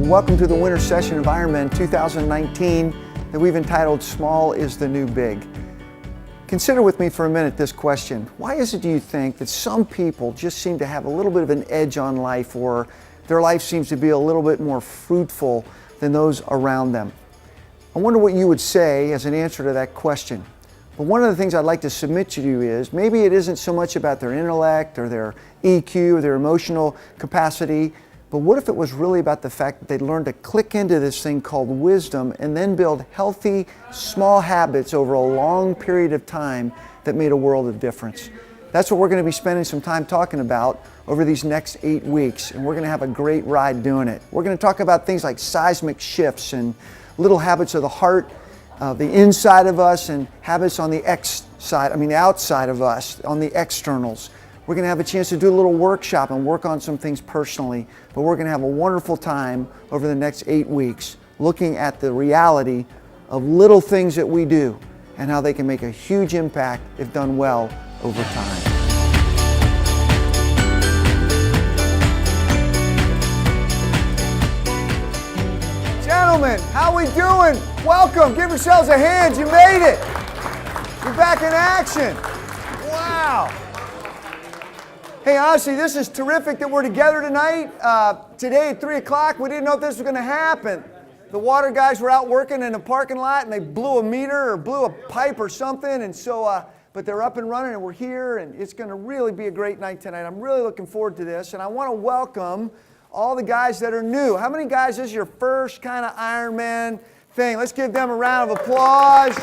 welcome to the winter session of Ironmen 2019 that we've entitled Small is the New Big. Consider with me for a minute this question. Why is it, do you think, that some people just seem to have a little bit of an edge on life, or their life seems to be a little bit more fruitful than those around them? I wonder what you would say as an answer to that question. But one of the things I'd like to submit to you is maybe it isn't so much about their intellect or their EQ or their emotional capacity, but what if it was really about the fact that they'd learned to click into this thing called wisdom and then build healthy, small habits over a long period of time that made a world of difference? That's what we're going to be spending some time talking about over these next 8 weeks, and we're going to have a great ride doing it. We're going to talk about things like seismic shifts and little habits of the heart, the inside of us, and habits on the the outside of us, on the externals. We're going to have a chance to do a little workshop and work on some things personally, but we're going to have a wonderful time over the next 8 weeks looking at the reality of little things that we do and how they can make a huge impact if done well over time. Gentlemen, how we doing? Welcome. Give yourselves a hand. You made it. You're back in action. Wow. Hey, honestly, this is terrific that we're together tonight. Today at 3 o'clock, we didn't know if this was going to happen. The water guys were out working in a parking lot, and they blew a meter or blew a pipe or something, and so, but they're up and running, and we're here, and it's going to really be a great night tonight. I'm really looking forward to this, and I want to welcome all the guys that are new. How many guys, this is your first kind of Ironman thing? Let's give them a round of applause.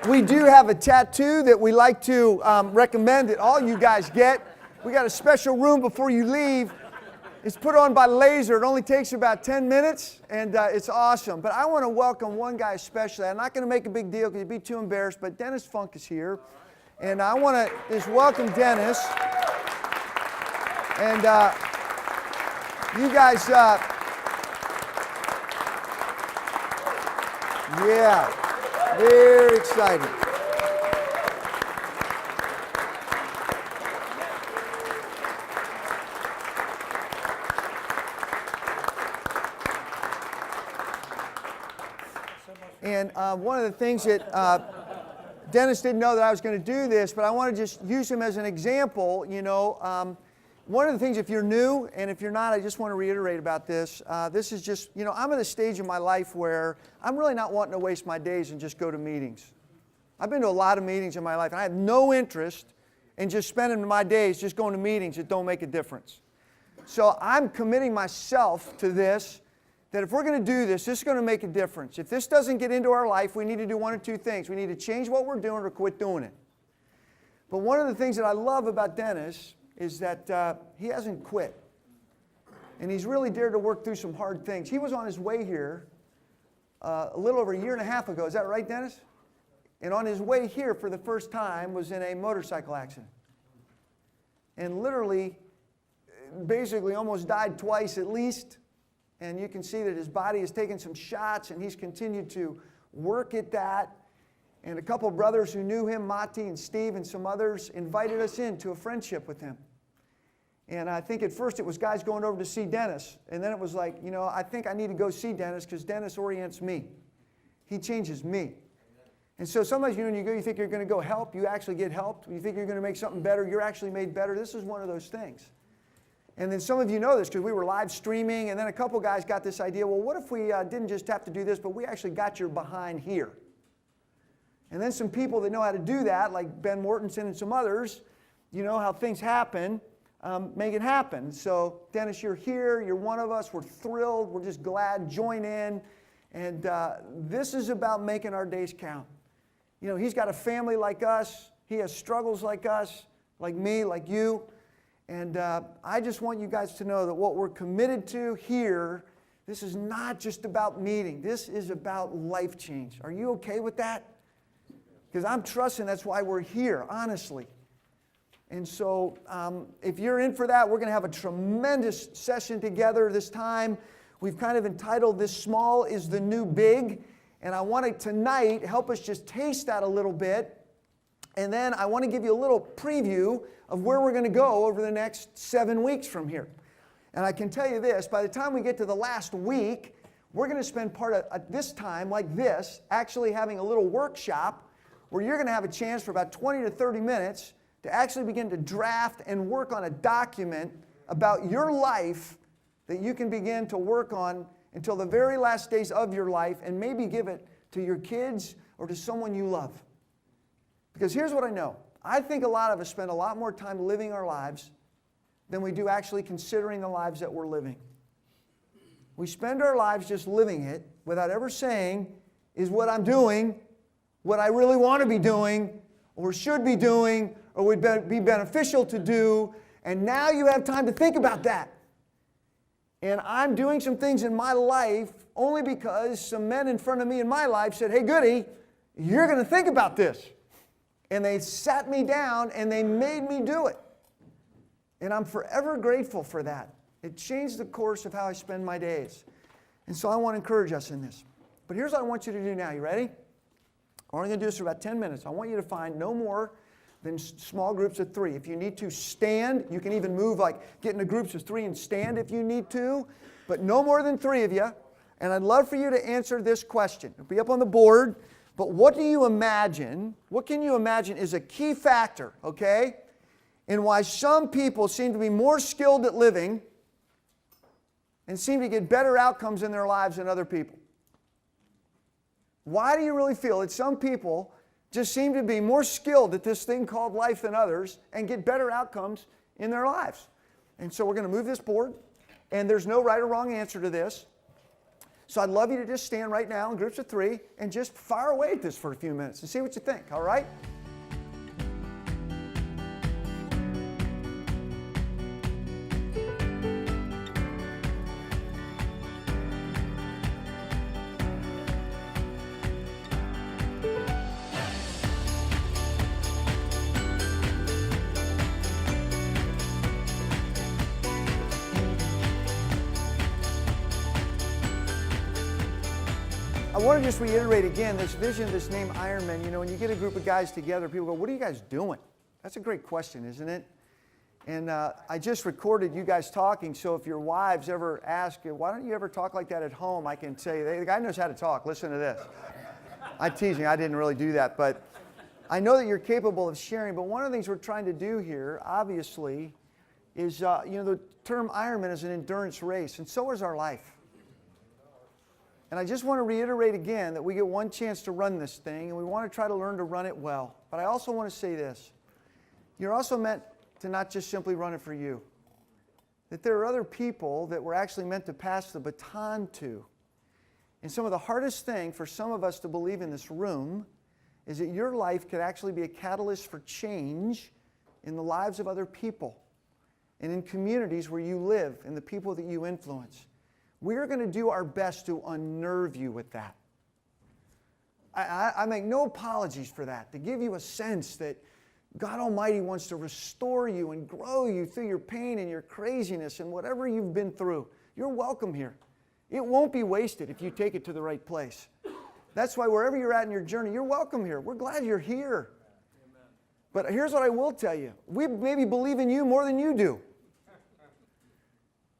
We do have a tattoo that we like to recommend that all you guys get. We got a special room before you leave. It's put on by laser. It only takes about 10 minutes, and it's awesome. But I want to welcome one guy especially. I'm not going to make a big deal because you'd be too embarrassed, but Dennis Funk is here. And I want to just welcome Dennis. And you guys, yeah. Very exciting. And one of the things that Dennis didn't know that I was going to do this, but I want to just use him as an example. You know, one of the things, if you're new, and if you're not, I just want to reiterate about this. This is just, you know, I'm at a stage in my life where I'm really not wanting to waste my days and just go to meetings. I've been to a lot of meetings in my life, and I have no interest in just spending my days just going to meetings that don't make a difference. So I'm committing myself to this, that if we're going to do this, this is going to make a difference. If this doesn't get into our life, we need to do one of two things. We need to change what we're doing or quit doing it. But one of the things that I love about Dennis is that he hasn't quit. And he's really dared to work through some hard things. He was on his way here a little over a year and a half ago. Is that right, Dennis? And on his way here for the first time was in a motorcycle accident. And literally, basically almost died twice at least. And you can see that his body has taken some shots, and he's continued to work at that. And a couple of brothers who knew him, Mati and Steve and some others, invited us into a friendship with him. And I think at first it was guys going over to see Dennis. And then it was like, you know, I think I need to go see Dennis because Dennis orients me. He changes me. And so sometimes, you know, when you go, you think you're going to go help, you actually get helped. You think you're going to make something better, you're actually made better. This is one of those things. And then some of you know this because we were live streaming, and then a couple guys got this idea, well, what if we didn't just have to do this, but we actually got your behind here? And then some people that know how to do that, like Ben Mortensen and some others, you know how things happen, make it happen. So Dennis, you're here, you're one of us, we're thrilled, we're just glad, join in. And this is about making our days count. You know, he's got a family like us, he has struggles like us, like me, like you. And I just want you guys to know that what we're committed to here, this is not just about meeting, this is about life change. Are you okay with that? Because I'm trusting that's why we're here, honestly. And so if you're in for that, we're going to have a tremendous session together this time. We've kind of entitled this Small is the New Big. And I want to tonight help us just taste that a little bit And then I want to give you a little preview of where we're going to go over the next 7 weeks from here. And I can tell you this, by the time we get to the last week, we're going to spend part of this time like this, actually having a little workshop where you're going to have a chance for about 20 to 30 minutes to actually begin to draft and work on a document about your life that you can begin to work on until the very last days of your life, and maybe give it to your kids or to someone you love. Because here's what I know. I think a lot of us spend a lot more time living our lives than we do actually considering the lives that we're living. We spend our lives just living it without ever saying, is what I'm doing what I really want to be doing or should be doing or would be beneficial to do? And now you have time to think about that. And I'm doing some things in my life only because some men in front of me in my life said, hey, Goody, you're going to think about this. And they sat me down and they made me do it. And I'm forever grateful for that. It changed the course of how I spend my days. And so I want to encourage us in this. But here's what I want you to do now. You ready? We're only going to do this for about 10 minutes. I want you to find no more than small groups of 3. If you need to stand, you can even move, like get into groups of 3 and stand if you need to. But no more than 3 of you. And I'd love for you to answer this question. It'll be up on the board. But what do you imagine, what can you imagine is a key factor, okay, in why some people seem to be more skilled at living and seem to get better outcomes in their lives than other people? Why do you really feel that some people just seem to be more skilled at this thing called life than others and get better outcomes in their lives? And so we're going to move this board, and there's no right or wrong answer to this. So I'd love you to just stand right now in groups of 3 and just fire away at this for a few minutes and see what you think, all right? I want to just reiterate again this vision, this name Ironmen. You know, when you get a group of guys together, people go, what are you guys doing? That's a great question, isn't it? And I just recorded you guys talking, so if your wives ever ask you, why don't you ever talk like that at home, I can say, the guy knows how to talk. Listen to this. I'm teasing. I didn't really do that, but I know that you're capable of sharing. But one of the things we're trying to do here, obviously, is, the term Ironman is an endurance race, and so is our life. And I just want to reiterate again that we get one chance to run this thing, and we want to try to learn to run it well. But I also want to say this. You're also meant to not just simply run it for you. That there are other people that we're actually meant to pass the baton to. And some of the hardest thing for some of us to believe in this room is that your life could actually be a catalyst for change in the lives of other people and in communities where you live and the people that you influence. We're going to do our best to unnerve you with that. I make no apologies for that, to give you a sense that God Almighty wants to restore you and grow you through your pain and your craziness and whatever you've been through. You're welcome here. It won't be wasted if you take it to the right place. That's why wherever you're at in your journey, you're welcome here. We're glad you're here. But here's what I will tell you. We maybe believe in you more than you do.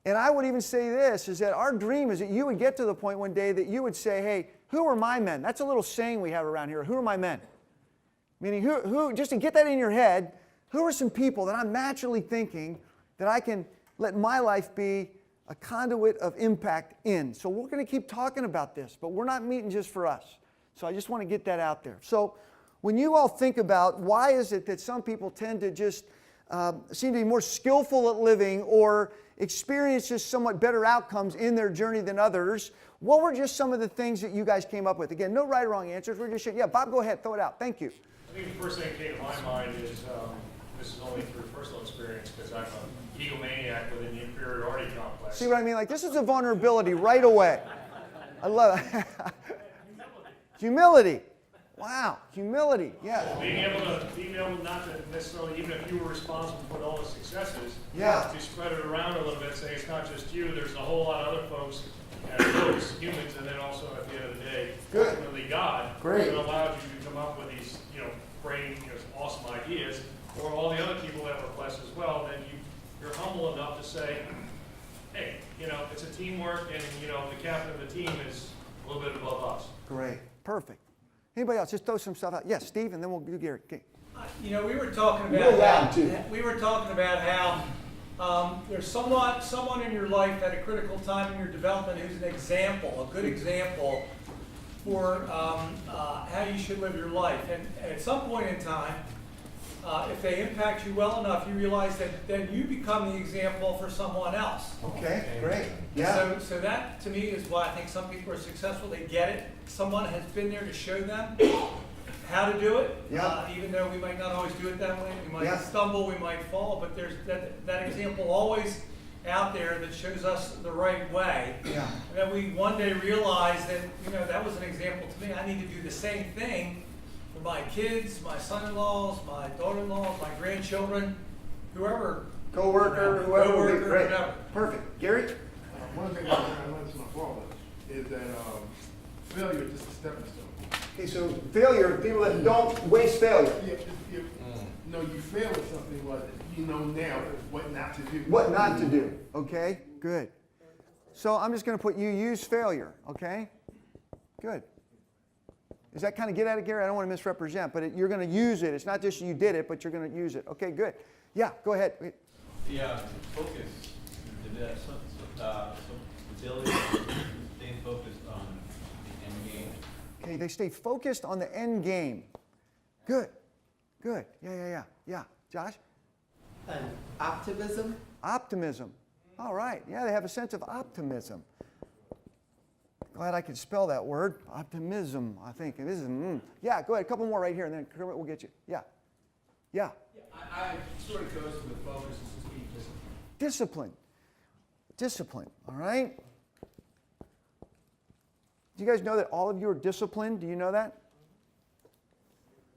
And I would even say this, is that our dream is that you would get to the point one day that you would say, hey, who are my men? That's a little saying we have around here. Who are my men? Meaning, who just to get that in your head, who are some people that I'm naturally thinking that I can let my life be a conduit of impact in? So we're going to keep talking about this, but we're not meeting just for us. So I just want to get that out there. So when you all think about why is it that some people tend to just seem to be more skillful at living or experience just somewhat better outcomes in their journey than others, what were just some of the things that you guys came up with? Again, no right or wrong answers. We're just, yeah, Bob, go ahead, throw it out. Thank you. I think the first thing that came to my mind is, this is only through personal experience, because I'm an egomaniac with an inferiority complex. See what I mean? Like, this is a vulnerability right away. I love it. Humility. Wow, humility, yeah. Well, being able not to necessarily, even if you were responsible for all the successes, yeah, to spread it around a little bit, say it's not just you, there's a whole lot of other folks, folks, humans, and then also at the end of the day, ultimately God, great, who allowed you to come up with these, great, awesome ideas, or all the other people that were blessed as well, then you're humble enough to say, hey, it's a teamwork, and, the captain of the team is a little bit above us. Great. Perfect. Anybody else? Just throw some stuff out. Yes, Steve, and then we'll do Gary. Okay. We were talking about how there's someone in your life at a critical time in your development who's an example, a good example for how you should live your life. And at some point in time, if they impact you well enough, you realize that then you become the example for someone else. Okay, great. Yeah. So that, to me, is why I think some people are successful. They get it. Someone has been there to show them how to do it. Yeah. Even though we might not always do it that way. We might stumble, we might fall, but there's that example always out there that shows us the right way. Yeah. And then we one day realize that, that was an example to me. I need to do the same thing for my kids, my son-in-laws, my daughter-in-laws, my grandchildren, whoever. Co-worker, whoever. Co-worker, Great. whatever. Perfect. Gary? One of the things I learned from my father is that failure is just a stepping stone. Okay, so failure, people that don't waste failure. You fail at something, but you know now what not to do. What not to do. Okay, good. So I'm just going to put you use failure, okay? Good. Does that kind of get at it, Gary? I don't want to misrepresent, but you're going to use it. It's not just you did it, but you're going to use it. Okay, good. Yeah, go ahead. Yeah, focus. Some ability to stay focused on the end game. Okay, they stay focused on the end game. Good. Good. Yeah. Josh? And optimism. Optimism. All right. Yeah, they have a sense of optimism. Glad I could spell that word. Optimism, I think. This is, Yeah, go ahead. A couple more right here, and then Kermit will get you. Yeah. I sort of goes with focus and just being disciplined. Discipline. All right? Do you guys know that all of you are disciplined? Do you know that?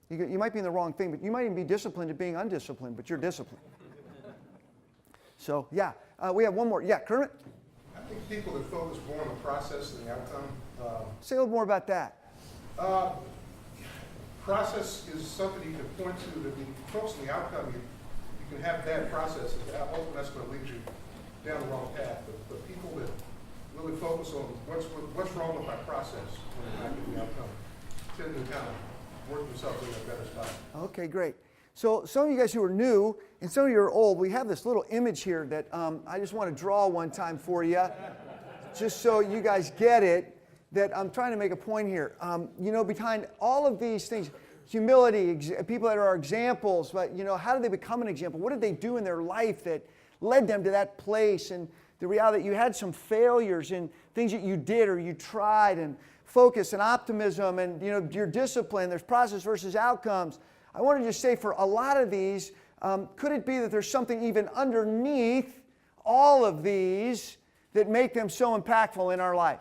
You might be in the wrong thing, but you might even be disciplined at being undisciplined, but you're disciplined. So, yeah. We have one more. Yeah, Kermit? I think people that focus more on the process than the outcome. Say a little more about that. Process is something you can point to that when you focus on the outcome, you can have bad processes. Ultimately, that's going to lead you down the wrong path. But people that really focus on what's wrong with my process when I get the outcome tend to kind of work themselves in a better spot. Okay, great. So some of you guys who are new and some of you are old, we have this little image here that I just want to draw one time for you, just so you guys get it, that I'm trying to make a point here. Behind all of these things, humility, people that are examples, but, how did they become an example? What did they do in their life that led them to that place? And the reality that you had some failures in things that you did or you tried, and focus and optimism and, your discipline. There's process versus outcomes. I want to just say for a lot of these, could it be that there's something even underneath all of these that make them so impactful in our life?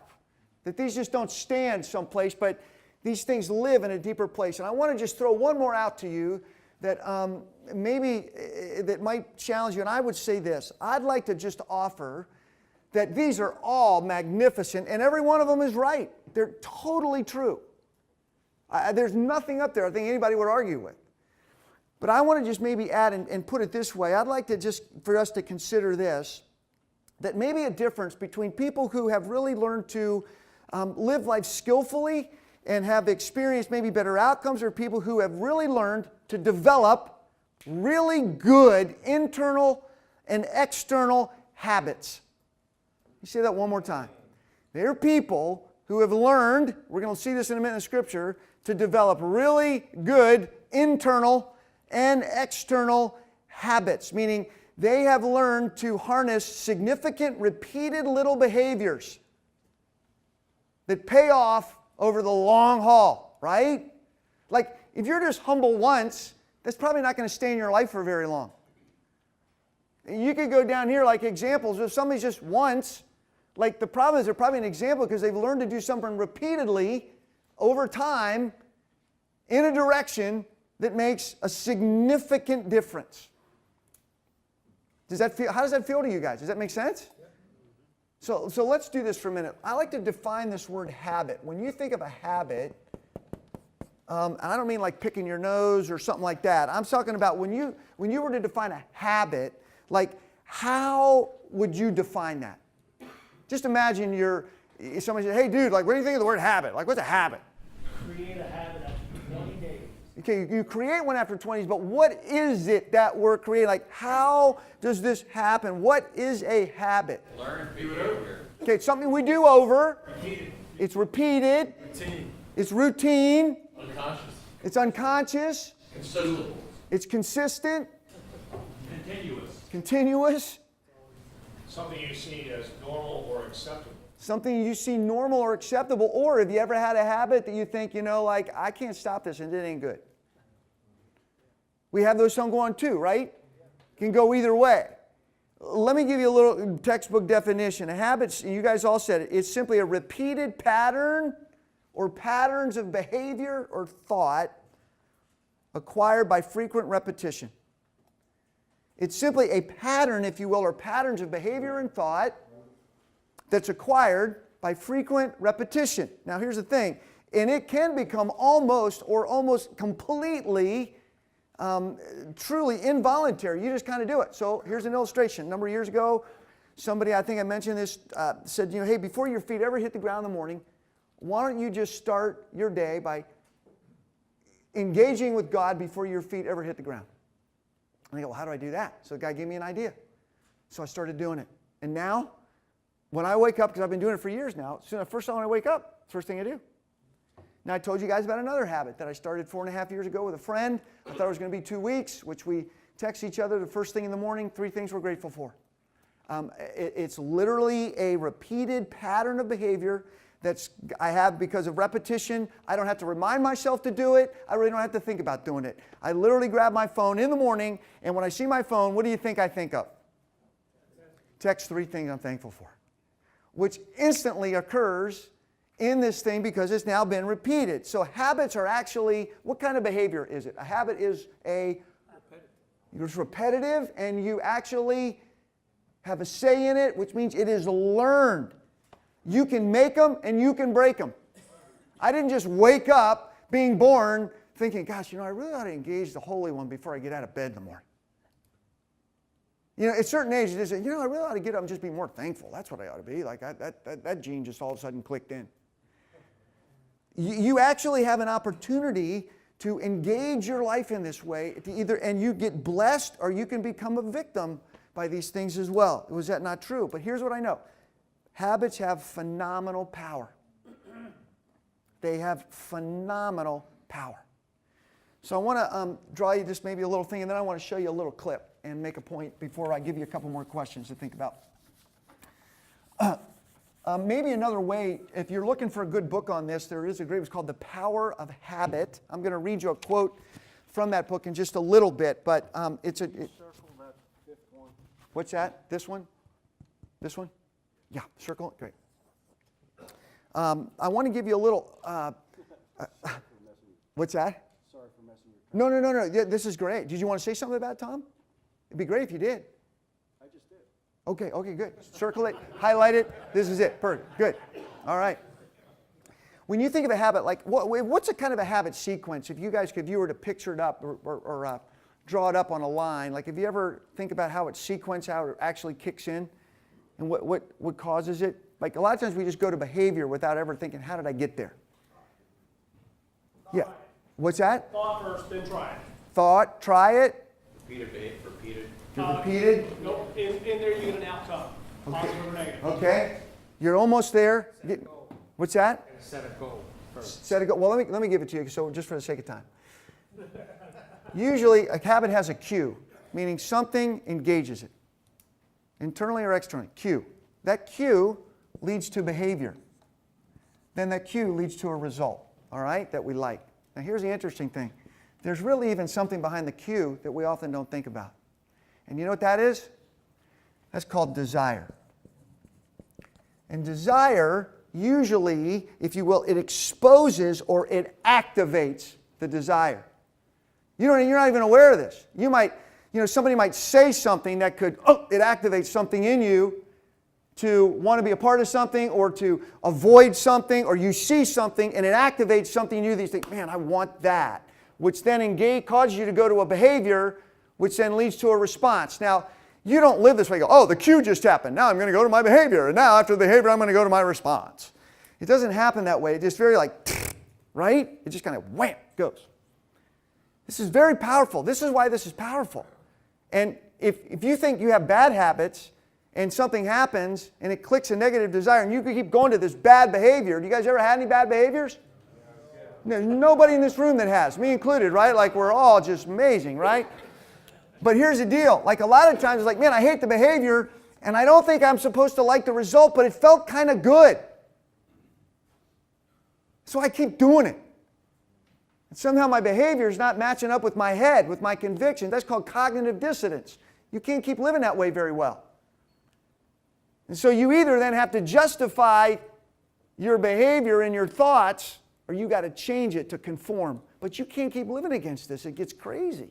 That these just don't stand someplace, but these things live in a deeper place. And I want to just throw one more out to you that maybe that might challenge you. And I would say this. I'd like to just offer that these are all magnificent, and every one of them is right. They're totally true. There's nothing up there I think anybody would argue with. But I want to just maybe add and put it this way. I'd like to just, for us to consider this, that maybe a difference between people who have really learned to live life skillfully and have experienced maybe better outcomes, or people who have really learned to develop really good internal and external habits. Let me say that one more time. There are people who have learned, we're going to see this in a minute in Scripture, to develop really good internal and external habits, meaning they have learned to harness significant, repeated little behaviors that pay off over the long haul, right? Like, if you're just humble once, that's probably not going to stay in your life for very long. You could go down here like examples. If somebody's just once, like the problem is they're probably an example because they've learned to do something repeatedly over time in a direction that makes a significant difference. How does that feel to you guys? Does that make sense? So let's do this for a minute. I like to define this word habit. When you think of a habit, and I don't mean like picking your nose or something like that. I'm talking about when you were to define a habit, like how would you define that? Just imagine somebody said, hey dude, like what do you think of the word habit? Like what's a habit? Create a habit after 20 days. Okay, you create one after 20 days, but what is it that we're creating? Like how does this happen? What is a habit? Learn behavior. Okay, it's something we do over. Repeated. It's repeated. Routine. It's routine. Unconscious. It's unconscious. Consistent. It's consistent. Continuous. Continuous. Something you see as normal or acceptable. Something you see normal or acceptable. Or have you ever had a habit that you think, like, I can't stop this and it ain't good? We have those some go on too, right? Can go either way. Let me give you a little textbook definition. A habit, you guys all said it, it's simply a repeated pattern or patterns of behavior or thought acquired by frequent repetition. It's simply a pattern, if you will, or patterns of behavior and thought that's acquired by frequent repetition. Now here's the thing, and it can become almost or almost completely truly involuntary. You just kind of do it. So here's an illustration. A number of years ago, somebody, I think I mentioned this, said, hey, before your feet ever hit the ground in the morning, why don't you just start your day by engaging with God before your feet ever hit the ground? And I go, well, how do I do that? So the guy gave me an idea. So I started doing it. And now, when I wake up, because I've been doing it for years now, first time when I wake up, first thing I do. Now, I told you guys about another habit that I started 4.5 years ago with a friend. I thought it was going to be 2 weeks, which we text each other the first thing in the morning, 3 things we're grateful for. It's literally a repeated pattern of behavior I have because of repetition. I don't have to remind myself to do it. I really don't have to think about doing it. I literally grab my phone in the morning, and when I see my phone, what do you think I think of? Text 3 things I'm thankful for, which instantly occurs in this thing because it's now been repeated. So habits are actually, what kind of behavior is it? A habit is it's repetitive, and you actually have a say in it, which means it is learned. You can make them and you can break them. I didn't just wake up being born thinking, gosh, I really ought to engage the Holy One before I get out of bed in the morning. At certain age, you just say, I really ought to get up and just be more thankful. That's what I ought to be. Like that gene just all of a sudden clicked in. You actually have an opportunity to engage your life in this way, and you get blessed or you can become a victim by these things as well. Was that not true? But here's what I know. Habits have phenomenal power. They have phenomenal power. So I want to draw you just maybe a little thing, and then I want to show you a little clip and make a point before I give you a couple more questions to think about. Maybe another way, if you're looking for a good book on this, there is a great, it's called The Power of Habit. I'm going to read you a quote from that book in just a little bit, but Circle that 5th one. What's that? This one? This one? Yeah, circle it. Great. I want to give you a little. What's that? Sorry for messing your time. No. Yeah, this is great. Did you want to say something about it, Tom? It'd be great if you did. I just did. Okay, good. Circle it, highlight it. This is it. Perfect. Good. All right. When you think of a habit, like what's a kind of a habit sequence? If you were to picture it up or draw it up on a line, like if you ever think about how it's sequenced, how it actually kicks in, and what causes it? Like a lot of times we just go to behavior without ever thinking, how did I get there? Yeah. What's that? Thought first, then try it. Thought, try it. Repeated. Repeated. Nope. In there you get an outcome, positive or negative. Okay. You're almost there. What's that? Set a goal first. Set a goal. Well, let me give it to you, so just for the sake of time. Usually, a habit has a cue, meaning something engages it. Internally or externally, cue. That cue leads to behavior. Then that cue leads to a result, all right, that we like. Now here's the interesting thing. There's really even something behind the cue that we often don't think about. And you know what that is? That's called desire. And desire, usually, if you will, it exposes or it activates the desire. You're not even aware of this. Somebody might say something that could, it activates something in you to want to be a part of something or to avoid something, or you see something and it activates something in you that you think, man, I want that, which then causes you to go to a behavior which then leads to a response. Now, you don't live this way. You go, oh, the cue just happened. Now I'm going to go to my behavior. And now after the behavior, I'm going to go to my response. It doesn't happen that way. It's just very like, right? It just kind of wham, goes. This is very powerful. This is why this is powerful. And if you think you have bad habits and something happens and it clicks a negative desire and you can keep going to this bad behavior. Do you guys ever had any bad behaviors? There's nobody in this room that has, me included, right? Like we're all just amazing, right? But here's the deal. Like a lot of times it's like, man, I hate the behavior and I don't think I'm supposed to like the result, but it felt kind of good. So I keep doing it. And somehow my behavior is not matching up with my head, with my convictions. That's called cognitive dissonance. You can't keep living that way very well. And so you either then have to justify your behavior and your thoughts, or you got to change it to conform. But you can't keep living against this. It gets crazy.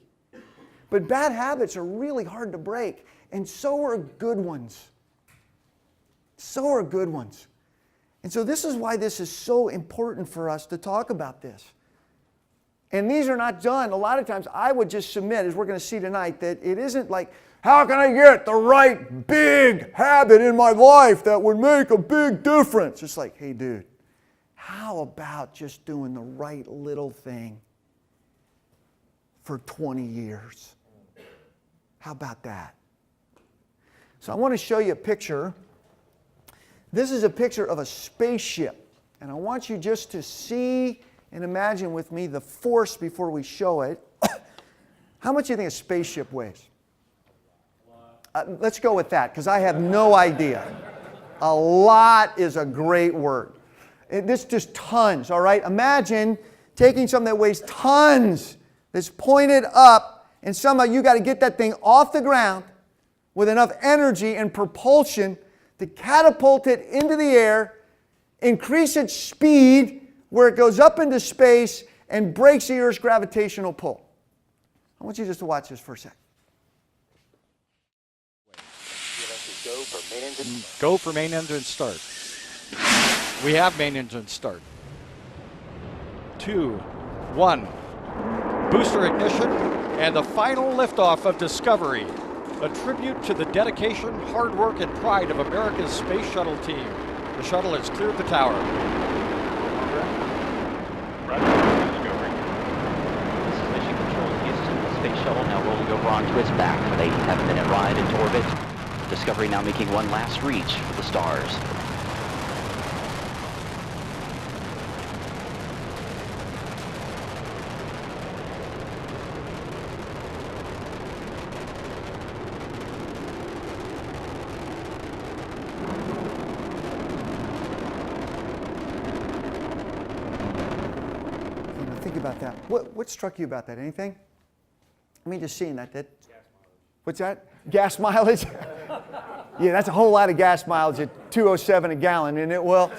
But bad habits are really hard to break, and so are good ones. So are good ones. And so this is why this is so important for us to talk about this. And these are not done. A lot of times I would just submit, as we're going to see tonight, that it isn't like, how can I get the right big habit in my life that would make a big difference? It's like, hey, dude, how about just doing the right little thing for 20 years? How about that? So I want to show you a picture. This is a picture of a spaceship. And I want you just to see and imagine with me the force before we show it. How much do you think a spaceship weighs? Let's go with that, because I have no idea. A lot is a great word. This just tons, all right? Imagine taking something that weighs tons, that's pointed up, and somehow you got to get that thing off the ground with enough energy and propulsion to catapult it into the air, increase its speed where it goes up into space and breaks the Earth's gravitational pull. I want you just to watch this for a second. Go for main engine start. We have main engine start. 2, 1. Booster ignition and the final liftoff of Discovery. A tribute to the dedication, hard work, and pride of America's space shuttle team. The shuttle has cleared the tower. Discovery. This is Mission Control in Houston. The space shuttle now rolling over onto its back for an 87-minute ride into orbit. Discovery now making one last reach for the stars. Think about that. What struck you about that? Anything? I mean, just seeing that. Gas mileage. What's that? Gas mileage? Yeah, that's a whole lot of gas mileage at 207 a gallon, isn't it? Well,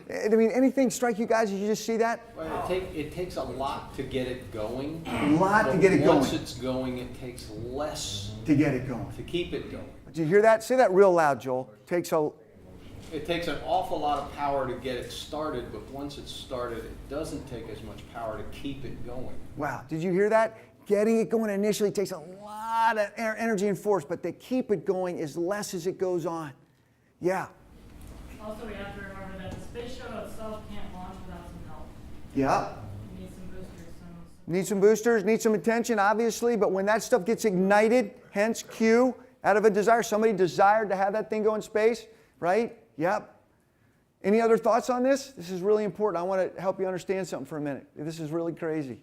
I mean, anything strike you guys? Did you just see that? Well, it takes a lot to get it going. A lot to get it going. Once it's going, it takes less to get it going. to keep it going. Did you hear that? Say that real loud, Joel. It takes an awful lot of power to get it started, but once it's started, it doesn't take as much power to keep it going. Wow, did you hear that? Getting it going initially takes a lot of energy and force, but to keep it going is less as it goes on. Yeah. Also, we have to remember that the space shuttle itself can't launch without some help. Yeah. You need some boosters. Need some boosters, need some attention, obviously, but when that stuff gets ignited, hence Q, out of a desire, somebody desired to have that thing go in space, right? Yep. Any other thoughts on this? This is really important. I want to help you understand something for a minute. This is really crazy.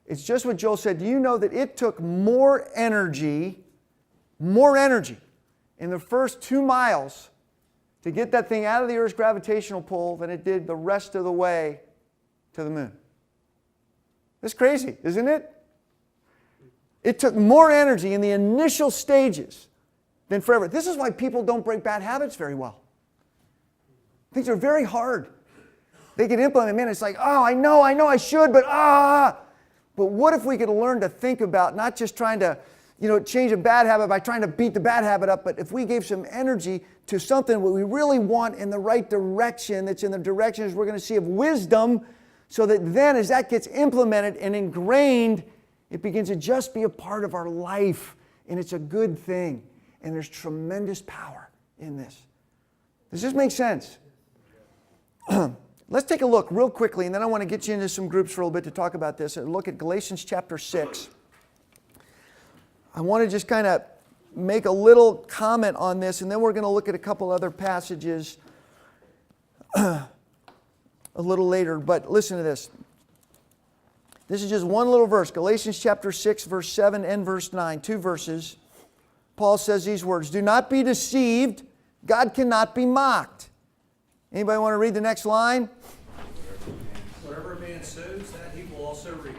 It's just what Joel said. Do you know that it took more energy in the first 2 miles to get that thing out of the Earth's gravitational pull than it did the rest of the way to the moon? That's crazy, isn't it? It took more energy in the initial stages than forever. This is why people don't break bad habits very well. Things are very hard. They can implement, man, it's like, oh, I know I should, but But what if we could learn to think about not just trying to, change a bad habit by trying to beat the bad habit up, but if we gave some energy to something what we really want in the right direction, that's in the directions we're going to see of wisdom, so that then as that gets implemented and ingrained, it begins to just be a part of our life, and it's a good thing. And there's tremendous power in this. Does this make sense? Let's take a look real quickly, and then I want to get you into some groups for a little bit to talk about this. And look at Galatians chapter 6. I want to just kind of make a little comment on this, and then we're going to look at a couple other passages a little later. But listen to this. This is just one little verse. Galatians chapter 6, verse 7 and verse 9. 2 verses. Paul says these words, "Do not be deceived. God cannot be mocked." Anybody want to read the next line? Whatever a man sows, that he will also reap.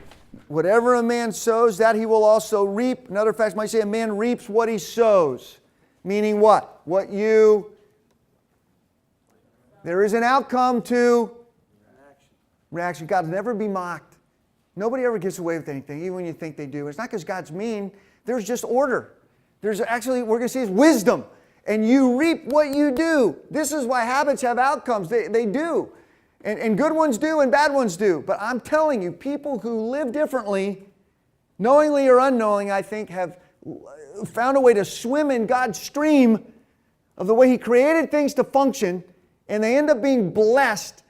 Whatever a man sows, that he will also reap. Another fact might say a man reaps what he sows. Meaning what? There is an outcome to reaction. God will never be mocked. Nobody ever gets away with anything, even when you think they do. It's not because God's mean. There's just order. There's actually, we're going to see is wisdom. And you reap what you do. This is why habits have outcomes. They do. And good ones do and bad ones do. But I'm telling you, people who live differently, knowingly or unknowingly, I think, have found a way to swim in God's stream of the way He created things to function, and they end up being blessed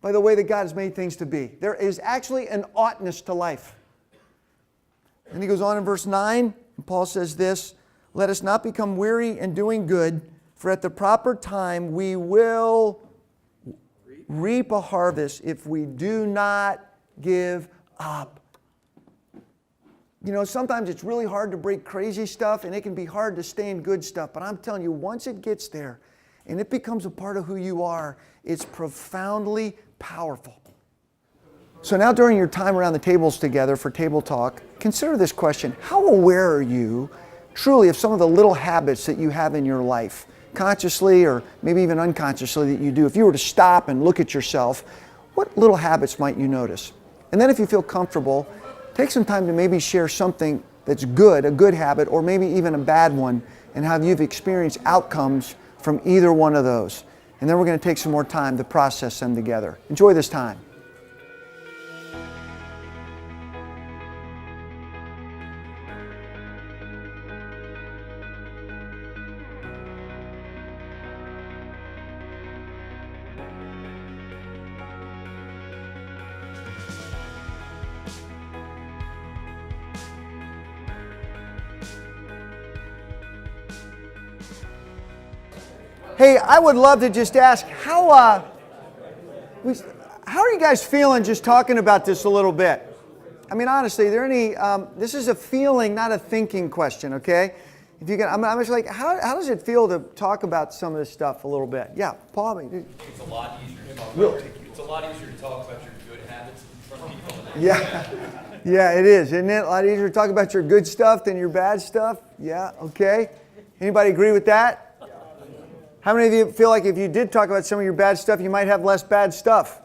by the way that God has made things to be. There is actually an oughtness to life. And he goes on in verse 9, and Paul says this, "Let us not become weary in doing good, for at the proper time we will reap a harvest if we do not give up." Sometimes it's really hard to break crazy stuff, and it can be hard to stay in good stuff. But I'm telling you, once it gets there, and it becomes a part of who you are, it's profoundly powerful. So now during your time around the tables together for table talk, consider this question. How aware are you truly of some of the little habits that you have in your life, consciously or maybe even unconsciously that you do? If you were to stop and look at yourself, what little habits might you notice? And then if you feel comfortable, take some time to maybe share something that's good, a good habit, or maybe even a bad one, and how you've experienced outcomes from either one of those. And then we're going to take some more time to process them together. Enjoy this time. Hey, I would love to just ask, how are you guys feeling just talking about this a little bit? I mean, honestly, are there any, this is a feeling, not a thinking question, okay? If you can, I'm just like, how does it feel to talk about some of this stuff a little bit? Yeah, Paul. It's a lot easier to talk about your good habits in front of people. Yeah, it is. Isn't it a lot easier to talk about your good stuff than your bad stuff? Yeah, okay. Anybody agree with that? How many of you feel like if you did talk about some of your bad stuff, you might have less bad stuff?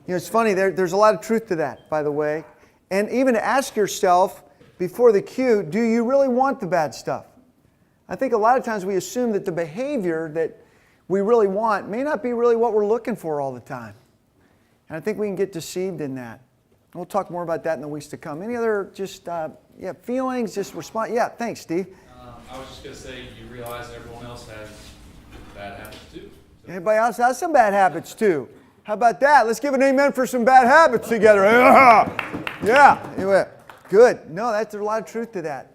It's funny, there's a lot of truth to that, by the way. And even to ask yourself before the cue, do you really want the bad stuff? I think a lot of times we assume that the behavior that we really want may not be really what we're looking for all the time. And I think we can get deceived in that. We'll talk more about that in the weeks to come. Any other feelings, just respond? Yeah, thanks, Steve. I was just going to say, you realize everyone else has bad habits too. Anybody else has some bad habits too? How about that? Let's give an amen for some bad habits together. Yeah, anyway, good. No, there's a lot of truth to that.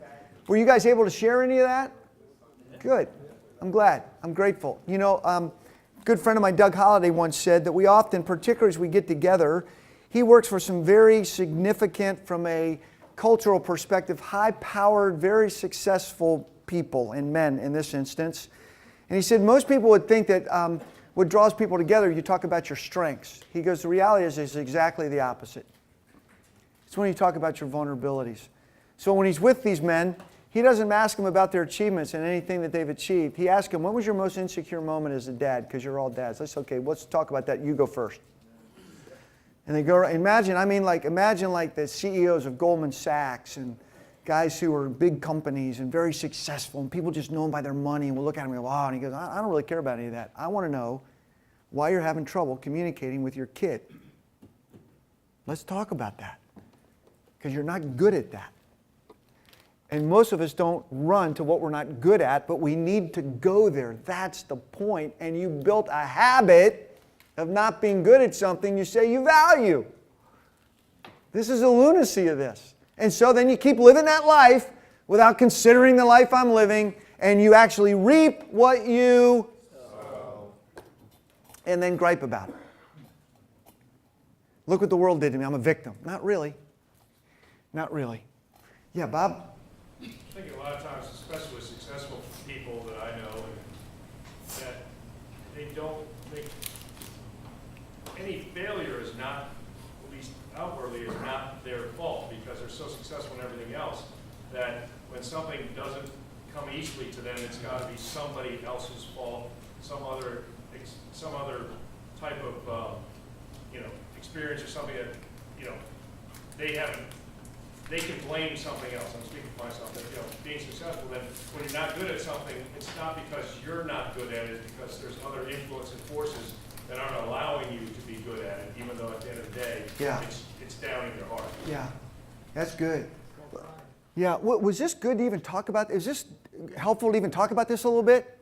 Were you guys able to share any of that? Good. I'm glad. I'm grateful. A good friend of mine, Doug Holliday, once said that we often, particularly as we get together, he works for some very significant, from a cultural perspective, high-powered, very successful people and men in this instance. And he said most people would think that what draws people together, you talk about your strengths. He goes, the reality is it's exactly the opposite. It's when you talk about your vulnerabilities. So when he's with these men, he doesn't ask them about their achievements and anything that they've achieved. He asks them, when was your most insecure moment as a dad? Because you're all dads. That's okay, let's talk about that. You go first. And they go, imagine like the CEOs of Goldman Sachs and guys who are in big companies and very successful, and people just know them by their money, and we'll look at him and go, wow, and he goes, I don't really care about any of that. I want to know why you're having trouble communicating with your kid. Let's talk about that, because you're not good at that. And most of us don't run to what we're not good at, but we need to go there. That's the point. And you built a habit of not being good at something you say you value. This is the lunacy of this. And so then you keep living that life without considering the life I'm living, and you actually reap what you sow. And then gripe about it. Look what the world did to me. I'm a victim. Not really. Not really. Yeah, Bob? I think a lot of times, especially with successful people that I know, that they don't make any failure is not, at least outwardly, is not their fault, because they're so successful in everything else that when something doesn't come easily to them, it's got to be somebody else's fault, some other type of experience or something that they can blame something else. I'm speaking for myself. That being successful, then when you're not good at something, it's not because you're not good at it, it's because there's other influence and forces that aren't allowing you to be good at it, even though at the end of the day, it's down in your heart. Yeah, that's good. Yeah, was this good to even talk about? Is this helpful to even talk about this a little bit?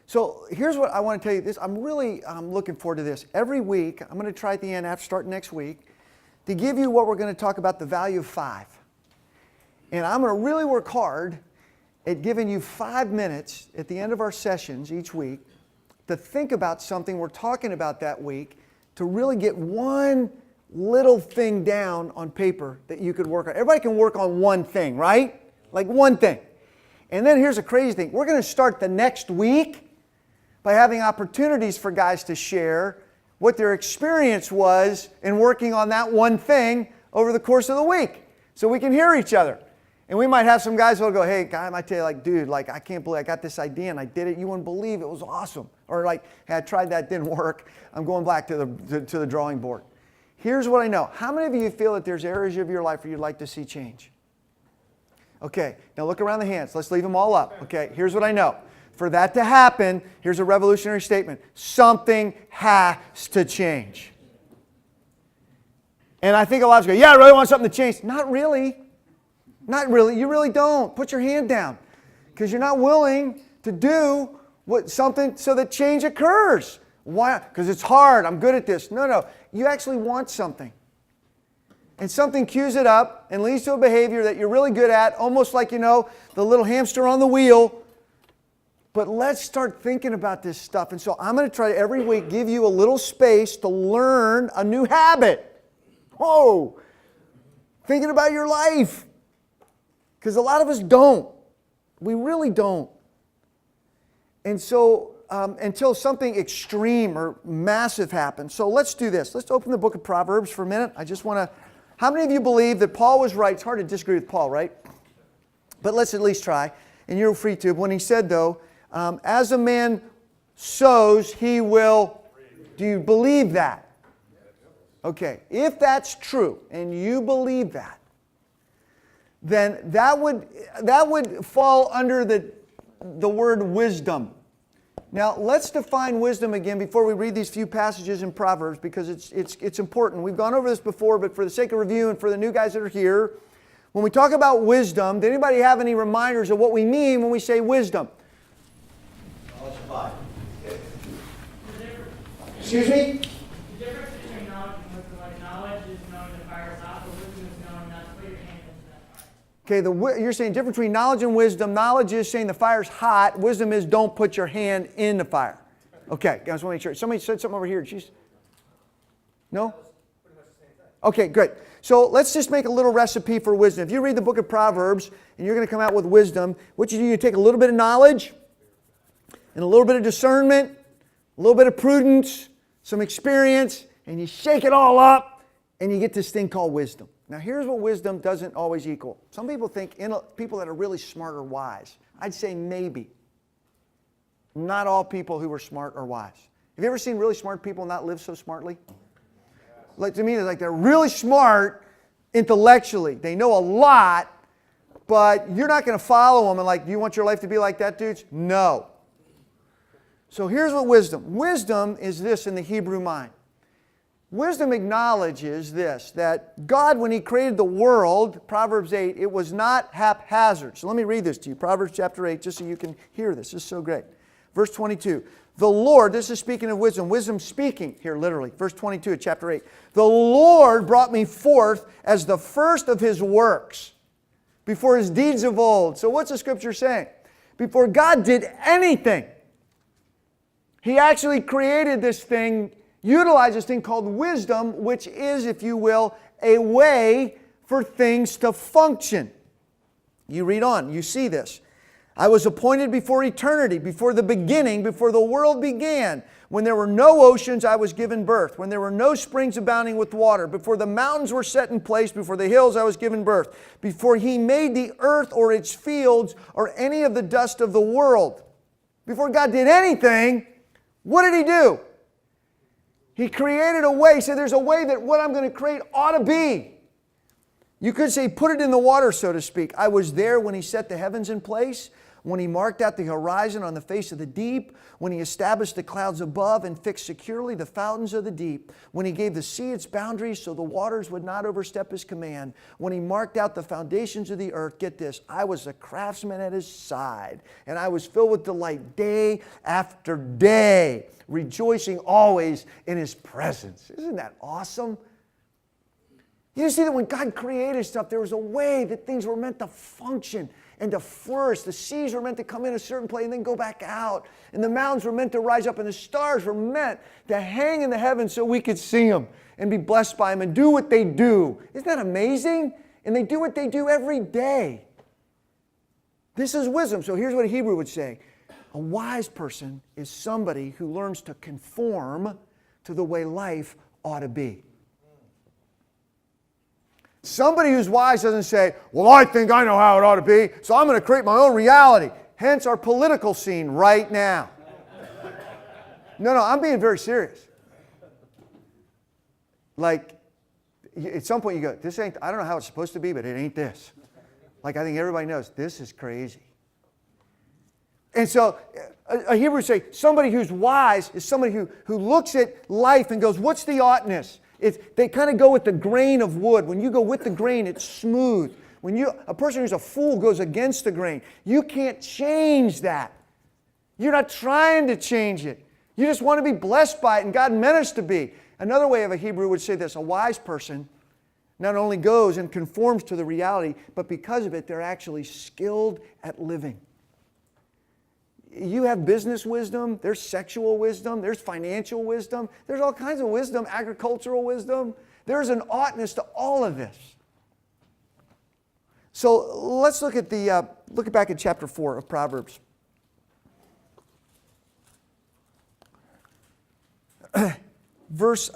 So here's what I want to tell you. This I'm really looking forward to this. Every week, I'm going to try at the end, after starting next week, to give you what we're going to talk about, the value of 5. And I'm going to really work hard at giving you 5 minutes at the end of our sessions each week to think about something we're talking about that week, to really get one little thing down on paper that you could work on. Everybody can work on one thing, right? Like one thing. And then here's a crazy thing. We're going to start the next week by having opportunities for guys to share what their experience was in working on that one thing over the course of the week, so we can hear each other. And we might have some guys who will go, hey, guy, I might tell you, like, dude, like, I can't believe I got this idea and I did it. You wouldn't believe it was awesome. Or like, hey, I tried that, didn't work. I'm going back to the drawing board. Here's what I know. How many of you feel that there's areas of your life where you'd like to see change? Okay, now look around the hands. Let's leave them all up. Okay, here's what I know. For that to happen, here's a revolutionary statement. Something has to change. And I think a lot of us go, yeah, I really want something to change. Not really. Not really. You really don't. Put your hand down. Because you're not willing to do something so that change occurs. Why? Because it's hard. I'm good at this. No. You actually want something. And something cues it up and leads to a behavior that you're really good at, almost like, the little hamster on the wheel. But let's start thinking about this stuff. And so I'm going to try to every week give you a little space to learn a new habit. Whoa! Thinking about your life. Because a lot of us don't. We really don't. And so until something extreme or massive happens. So let's do this. Let's open the book of Proverbs for a minute. I just want to... How many of you believe that Paul was right? It's hard to disagree with Paul, right? But let's at least try. And you're free to. When he said, though, as a man sows, he will... Do you believe that? Okay. If that's true, and you believe that, then that would fall under the word wisdom. Now, let's define wisdom again before we read these few passages in Proverbs, because it's important. We've gone over this before, but for the sake of review and for the new guys that are here, when we talk about wisdom, did anybody have any reminders of what we mean when we say wisdom? Knowledge of life. Excuse me? The difference between knowledge and wisdom, like knowledge is knowing the fire is hot, but wisdom is knowing not to put your hand into that fire. Okay, you're saying difference between knowledge and wisdom. Knowledge is saying the fire's hot. Wisdom is don't put your hand in the fire. Okay, I just want to make sure. Somebody said something over here. No? Okay, good. So let's just make a little recipe for wisdom. If you read the book of Proverbs and you're going to come out with wisdom, what you do, you take a little bit of knowledge and a little bit of discernment, a little bit of prudence, some experience, and you shake it all up and you get this thing called wisdom. Now here's what wisdom doesn't always equal. Some people think people that are really smart are wise. I'd say maybe. Not all people who are smart are wise. Have you ever seen really smart people not live so smartly? Like to me, they're really smart intellectually. They know a lot, but you're not going to follow them and like, do you want your life to be like that, dudes? No. So here's what wisdom is this in the Hebrew mind. Wisdom acknowledges this, that God, when He created the world, Proverbs 8, it was not haphazard. So let me read this to you, Proverbs chapter 8, just so you can hear this. This is so great. Verse 22, the Lord, this is speaking of wisdom speaking here literally. Verse 22 of chapter 8, the Lord brought me forth as the first of His works, before His deeds of old. So what's the scripture saying? Before God did anything, He actually created this thing, utilized this thing called wisdom, which is, if you will, a way for things to function. You read on, you see this. I was appointed before eternity, before the beginning, before the world began. When there were no oceans, I was given birth. When there were no springs abounding with water, before the mountains were set in place, before the hills, I was given birth. Before He made the earth or its fields or any of the dust of the world. Before God did anything, what did He do? He created a way. He said there's a way that what I'm going to create ought to be. You could say put it in the water, so to speak. I was there when He set the heavens in place, when He marked out the horizon on the face of the deep, when He established the clouds above and fixed securely the fountains of the deep, when He gave the sea its boundaries so the waters would not overstep His command, when He marked out the foundations of the earth. Get this, I was a craftsman at His side, and I was filled with delight day after day, rejoicing always in His presence. Isn't that awesome? You see that when God created stuff, there was a way that things were meant to function and to flourish. The seas were meant to come in a certain place and then go back out. And the mountains were meant to rise up, and the stars were meant to hang in the heavens so we could see them and be blessed by them and do what they do. Isn't that amazing? And they do what they do every day. This is wisdom. So here's what a Hebrew would say. A wise person is somebody who learns to conform to the way life ought to be. Somebody who's wise doesn't say, well, I think I know how it ought to be, so I'm going to create my own reality. Hence our political scene right now. No, I'm being very serious. Like, at some point you go, this ain't, I don't know how it's supposed to be, but it ain't this. Like, I think everybody knows, this is crazy. And so a Hebrew would say, somebody who's wise is somebody who looks at life and goes, what's the oughtness? They kind of go with the grain of wood. When you go with the grain, it's smooth. A person who's a fool goes against the grain. You can't change that. You're not trying to change it. You just want to be blessed by it, and God meant us to be. Another way of a Hebrew would say this, a wise person not only goes and conforms to the reality, but because of it, they're actually skilled at living. You have business wisdom, there's sexual wisdom, there's financial wisdom, there's all kinds of wisdom, agricultural wisdom. There's an oughtness to all of this. So let's look back at chapter 4 of Proverbs. Verse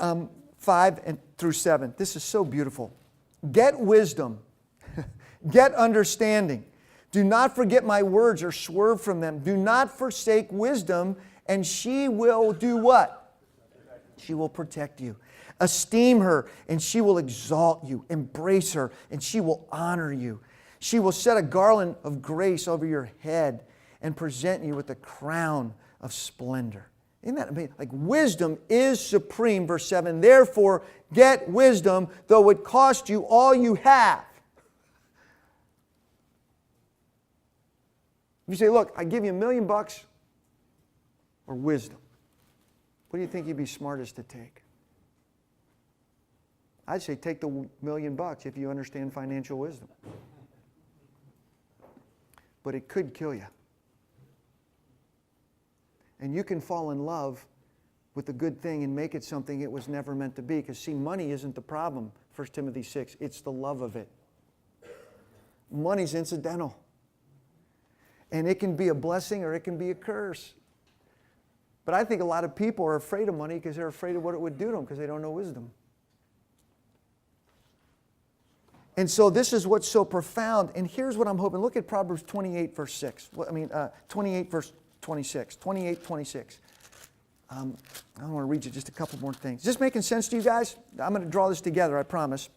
5 through 7. This is so beautiful. Get wisdom, get understanding. Do not forget my words or swerve from them. Do not forsake wisdom, and she will do what? She will protect you. Esteem her, and she will exalt you. Embrace her, and she will honor you. She will set a garland of grace over your head and present you with a crown of splendor. Isn't that amazing? Like, wisdom is supreme. Verse 7, therefore get wisdom, though it cost you all you have. You say, look, I give you $1 million or wisdom. What do you think you'd be smartest to take? I'd say take the $1 million if you understand financial wisdom. But it could kill you. And you can fall in love with a good thing and make it something it was never meant to be. Because, see, money isn't the problem, 1 Timothy 6. It's the love of it. Money's incidental. And it can be a blessing or it can be a curse. But I think a lot of people are afraid of money because they're afraid of what it would do to them because they don't know wisdom. And so this is what's so profound. And here's what I'm hoping. Look at Proverbs 28, verse 6. 28, verse 26. 28, 26. I want to read you just a couple more things. Is this making sense to you guys? I'm going to draw this together, I promise.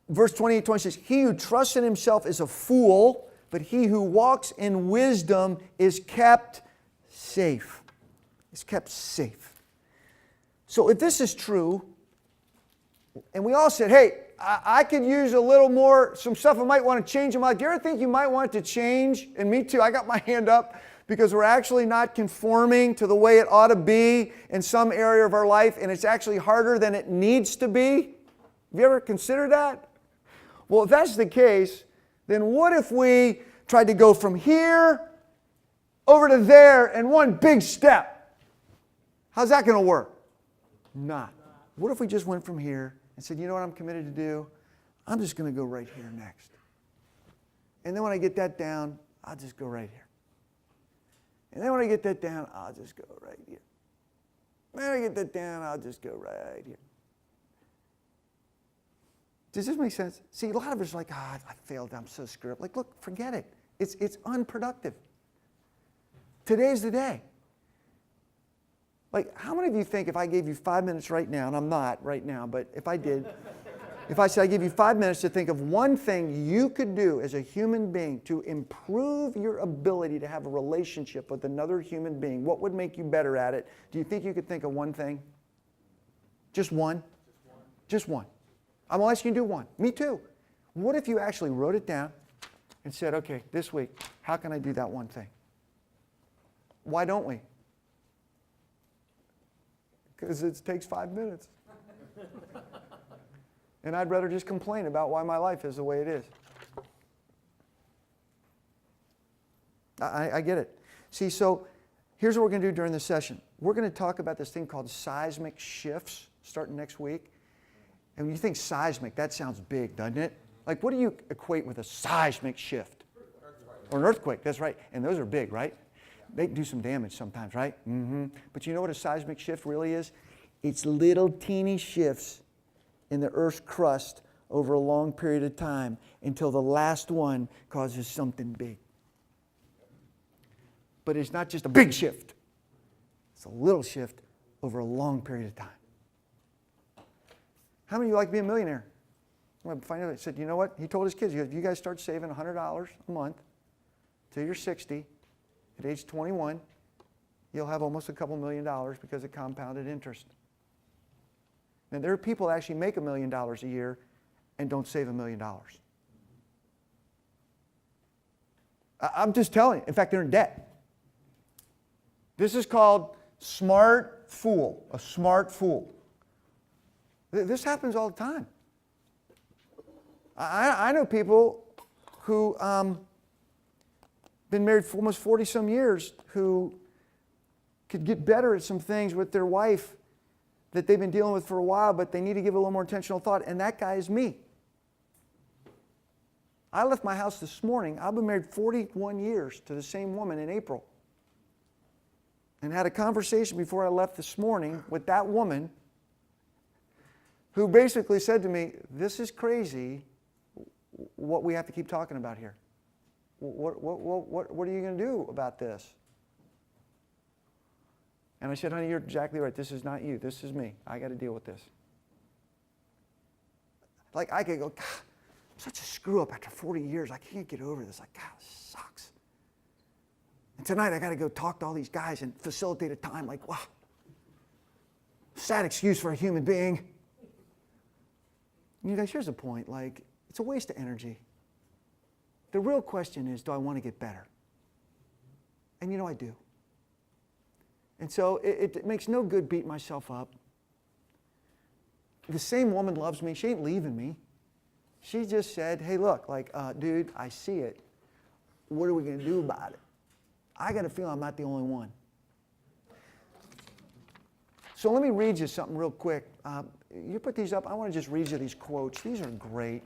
verse 28, 20 says, he who trusts in himself is a fool, but he who walks in wisdom is kept safe. Is kept safe. So if this is true, and we all said, hey, I could use a little more, some stuff I might want to change in my life. Do you ever think you might want to change? And me too, I got my hand up because we're actually not conforming to the way it ought to be in some area of our life, and it's actually harder than it needs to be. Have you ever considered that? Well, if that's the case, then what if we tried to go from here over to there in one big step? How's that going to work? Not. What if we just went from here and said, you know what I'm committed to do? I'm just going to go right here next. And then when I get that down, I'll just go right here. And then when I get that down, I'll just go right here. When I get that down, I'll just go right here. Does this make sense? See, a lot of us are like, I failed, I'm so screwed up. Like, look, forget it. It's unproductive. Today's the day. Like, how many of you think if I gave you 5 minutes right now, and I'm not right now, but if I did, if I said I give you 5 minutes to think of one thing you could do as a human being to improve your ability to have a relationship with another human being, what would make you better at it? Do you think you could think of one thing? Just one? Just one. I'm going to ask you to do one. Me too. What if you actually wrote it down and said, okay, this week, how can I do that one thing? Why don't we? Because it takes 5 minutes. And I'd rather just complain about why my life is the way it is. I get it. See, so here's what we're going to do during this session. We're going to talk about this thing called seismic shifts starting next week. And when you think seismic, that sounds big, doesn't it? Like, what do you equate with a seismic shift? Or an earthquake, that's right. And those are big, right? They do some damage sometimes, right? Mm-hmm. But you know what a seismic shift really is? It's little teeny shifts in the Earth's crust over a long period of time until the last one causes something big. But it's not just a big shift. It's a little shift over a long period of time. How many of you like to be a millionaire? I'm going to find out. He said, you know what? He told his kids, he goes, if you guys start saving $100 a month till you're 60, at age 21, you'll have almost a couple $1 million because of compounded interest. Now, there are people that actually make $1 million a year and don't save $1 million. I'm just telling you. In fact, they're in debt. This is called smart fool, a smart fool. This happens all the time. I know people who been married for almost 40-some years who could get better at some things with their wife that they've been dealing with for a while, but they need to give a little more intentional thought, and that guy is me. I left my house this morning. I've been married 41 years to the same woman in April, and had a conversation before I left this morning with that woman who basically said to me, this is crazy what we have to keep talking about here. What are you going to do about this? And I said, honey, you're exactly right. This is not you. This is me. I got to deal with this. Like, I could go, God, I'm such a screw up after 40 years. I can't get over this. Like, God, this sucks. And tonight I got to go talk to all these guys and facilitate a time. Like, wow. Sad excuse for a human being. You guys, here's the point. Like, it's a waste of energy. The real question is, do I want to get better? And you know I do. And so it makes no good beating myself up. The same woman loves me. She ain't leaving me. She just said, hey, look, like, dude, I see it. What are we going to do about it? I got a feeling I'm not the only one. So let me read you something real quick. You put these up. I want to just read you these quotes. These are great.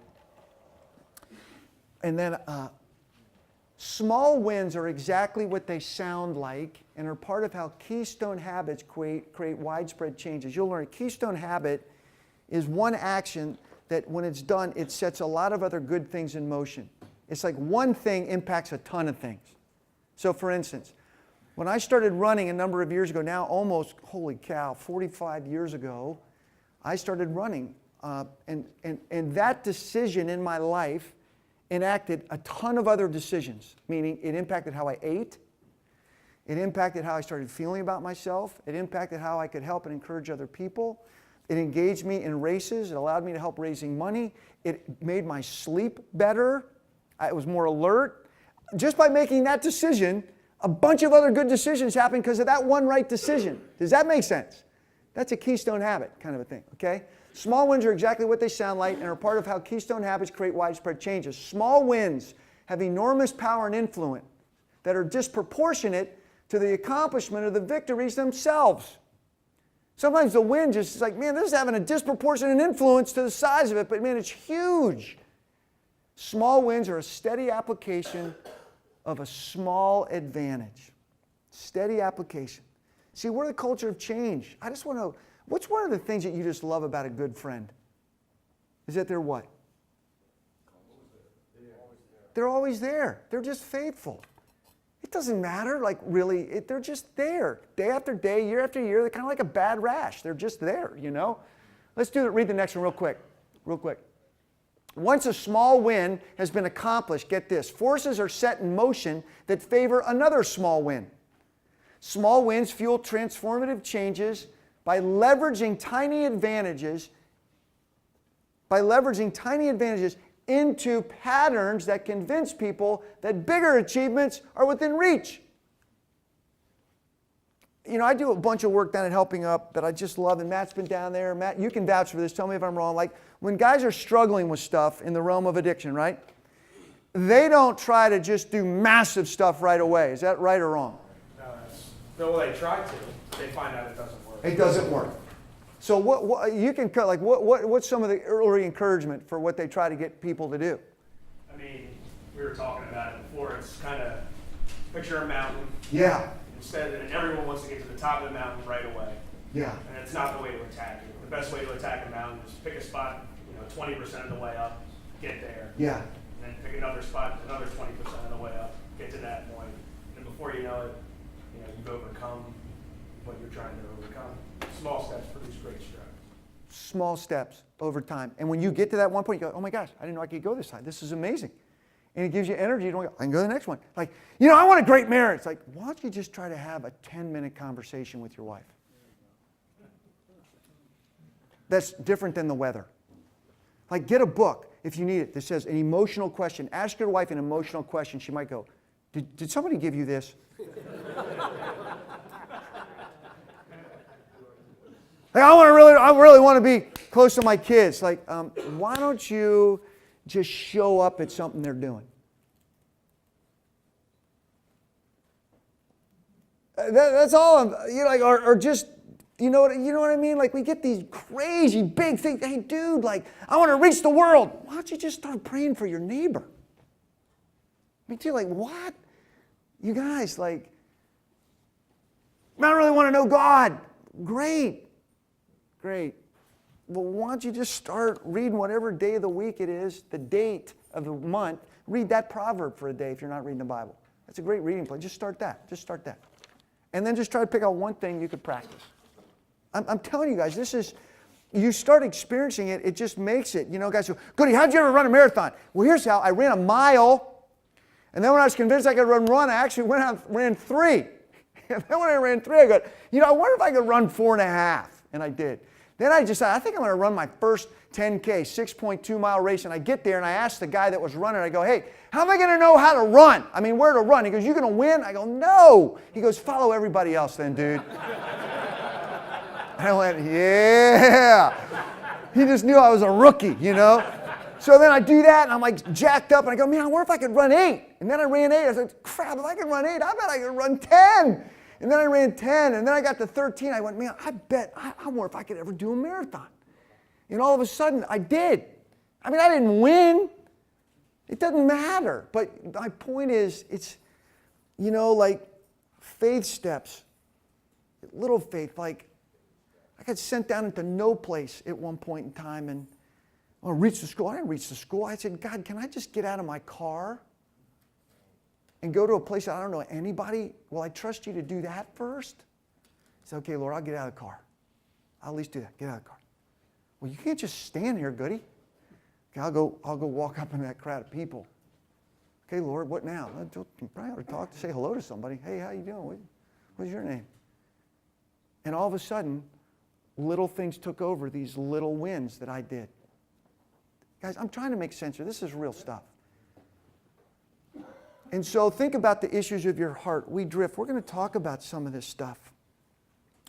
And then small wins are exactly what they sound like and are part of how keystone habits create widespread changes. You'll learn a keystone habit is one action that when it's done, it sets a lot of other good things in motion. It's like one thing impacts a ton of things. So for instance, when I started running a number of years ago, now almost, holy cow, 45 years ago, I started running And that decision in my life enacted a ton of other decisions, meaning it impacted how I ate. It impacted how I started feeling about myself. It impacted how I could help and encourage other people. It engaged me in races. It allowed me to help raising money. It made my sleep better. I was more alert. Just by making that decision, a bunch of other good decisions happened because of that one right decision. Does that make sense? That's a keystone habit kind of a thing, okay? Small wins are exactly what they sound like and are part of how keystone habits create widespread changes. Small wins have enormous power and influence that are disproportionate to the accomplishment of the victories themselves. Sometimes the win just is like, man, this is having a disproportionate influence to the size of it, but man, it's huge. Small wins are a steady application of a small advantage. Steady application. See, we're the culture of change. I just want to know, what's one of the things that you just love about a good friend? Is that they're what? They're always there. They're just faithful. It doesn't matter, like really, they're just there. Day after day, year after year, they're kind of like a bad rash. They're just there, you know? Let's read the next one real quick. Once a small win has been accomplished, get this, forces are set in motion that favor another small win. Small wins fuel transformative changes by leveraging tiny advantages into patterns that convince people that bigger achievements are within reach. You know, I do a bunch of work down at Helping Up that I just love, and Matt's been down there. Matt, you can vouch for this. Tell me if I'm wrong. Like, when guys are struggling with stuff in the realm of addiction, right? They don't try to just do massive stuff right away. Is that right or wrong? No, well, they try to. They find out it doesn't work. It doesn't work. So what you can like what's some of the early encouragement for what they try to get people to do? I mean, we were talking about it before. It's kind of picture a mountain. Yeah. And everyone wants to get to the top of the mountain right away. Yeah. And it's not the way to attack it. The best way to attack a mountain is pick a spot, 20% of the way up, get there. Yeah. And then pick another spot, another 20% of the way up, get to that point. And before you know it, you've overcome what you're trying to overcome. Small steps produce great strides. Small steps over time. And when you get to that one point, you go, oh my gosh, I didn't know I could go this high. This is amazing. And it gives you energy. You don't go, I can go to the next one. Like, I want a great marriage. It's like, why don't you just try to have a 10-minute conversation with your wife? That's different than the weather. Like, get a book, if you need it, that says an emotional question. Ask your wife an emotional question. She might go, did somebody give you this? Like, I really want to be close to my kids. Like, why don't you just show up at something they're doing? That's all. Or just, you know what I mean? Like, we get these crazy big things. Hey, dude, like, I want to reach the world. Why don't you just start praying for your neighbor? Me too. Like, what? You guys, like, I really want to know God. Great. Well, why don't you just start reading whatever day of the week it is, the date of the month. Read that proverb for a day if you're not reading the Bible. That's a great reading plan. Just start that. And then just try to pick out one thing you could practice. I'm telling you guys, you start experiencing it, it just makes it. Guys go, Goody, how'd you ever run a marathon? Well, here's how. I ran a mile, and then when I was convinced I could run, I actually went out and ran 3. And then when I ran 3, I go, I wonder if I could run 4.5. And I did. Then I decided, I think I'm going to run my first 10K, 6.2-mile race. And I get there, and I ask the guy that was running, I go, hey, how am I going to know how to run? I mean, where to run? He goes, you going to win? I go, no. He goes, follow everybody else then, dude. I went, yeah. He just knew I was a rookie, So then I do that, and I'm like jacked up, and I go, man, I wonder if I could run 8. And then I ran 8. I said, crap, if I could run 8, I bet I could run 10. And then I ran 10, and then I got to 13. I went, man, I wonder if I could ever do a marathon. And all of a sudden, I did. I mean, I didn't win. It doesn't matter. But my point is, it's, like faith steps, little faith. Like, I got sent down into no place at one point in time, and I reached the school. I didn't reach the school. I said, God, can I just get out of my car and go to a place that I don't know anybody? Will I trust you to do that first? I said, okay, Lord, I'll get out of the car. I'll at least do that. Get out of the car. Well, you can't just stand here, Goody. Okay, I'll go walk up in that crowd of people. Okay, Lord, what now? You probably ought to talk, say hello to somebody. Hey, how you doing? What's your name? And all of a sudden, little things took over these little wins that I did. Guys, I'm trying to make sense here. This is real stuff. And so think about the issues of your heart. We drift. We're going to talk about some of this stuff.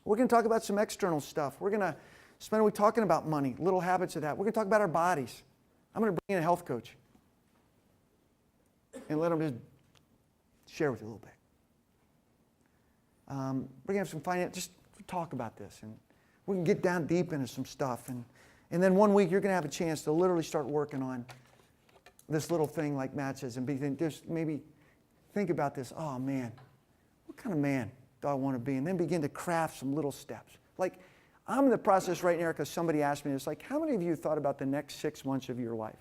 We're going to talk about some external stuff. We're going to spend a week talking about money, little habits of that. We're going to talk about our bodies. I'm going to bring in a health coach and let them just share with you a little bit. We're going to have some finance, just talk about this. And we can get down deep into some stuff. And then one week you're going to have a chance to literally start working on this little thing like Matt says, and just maybe think about this. Oh man, what kind of man do I want to be? And then begin to craft some little steps. Like, I'm in the process right now because somebody asked me this, like, how many of you thought about the next 6 months of your life?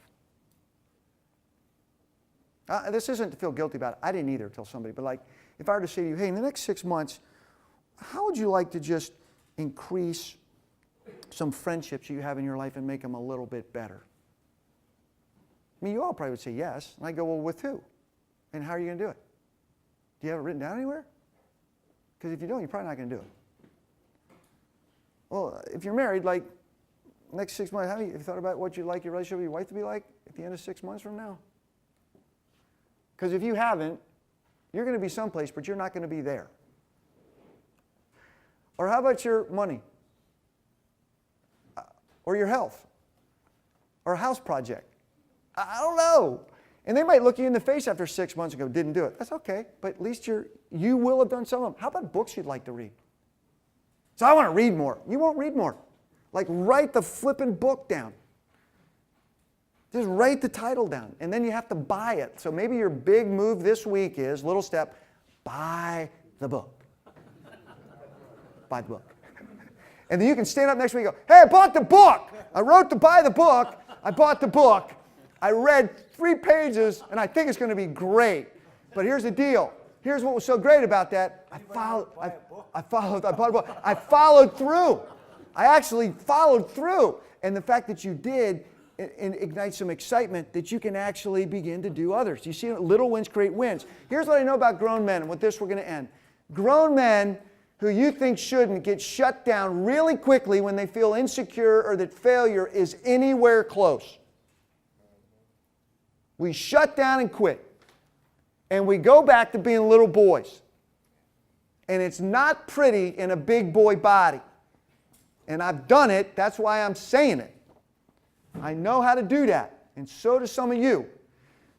This isn't to feel guilty about it. I didn't either until somebody, but like, if I were to say to you, hey, in the next 6 months, how would you like to just increase some friendships you have in your life and make them a little bit better? I mean, you all probably would say yes. And I go, well, with who? And how are you going to do it? Do you have it written down anywhere? Because if you don't, you're probably not going to do it. Well, if you're married, like, next 6 months, have you thought about what you'd like your relationship with your wife to be like at the end of 6 months from now? Because if you haven't, you're going to be someplace, but you're not going to be there. Or how about your money? Or your health? Or a house project? I don't know. And they might look you in the face after 6 months and go, didn't do it. That's okay, but at least you will have done some of them. How about books you'd like to read? So I want to read more. You won't read more. Like, write the flipping book down. Just write the title down, and then you have to buy it. So maybe your big move this week is, little step, buy the book. Buy the book. And then you can stand up next week and go, hey, I bought the book. I wrote to buy the book. I bought the book. I read 3 pages, and I think it's going to be great. But here's the deal. Here's what was so great about that. I followed through. I actually followed through. And the fact that you did ignite some excitement that you can actually begin to do others. You see, little wins create wins. Here's what I know about grown men, and with this we're going to end. Grown men who you think shouldn't get shut down really quickly when they feel insecure or that failure is anywhere close. We shut down and quit. And we go back to being little boys. And it's not pretty in a big boy body. And I've done it. That's why I'm saying it. I know how to do that. And so do some of you.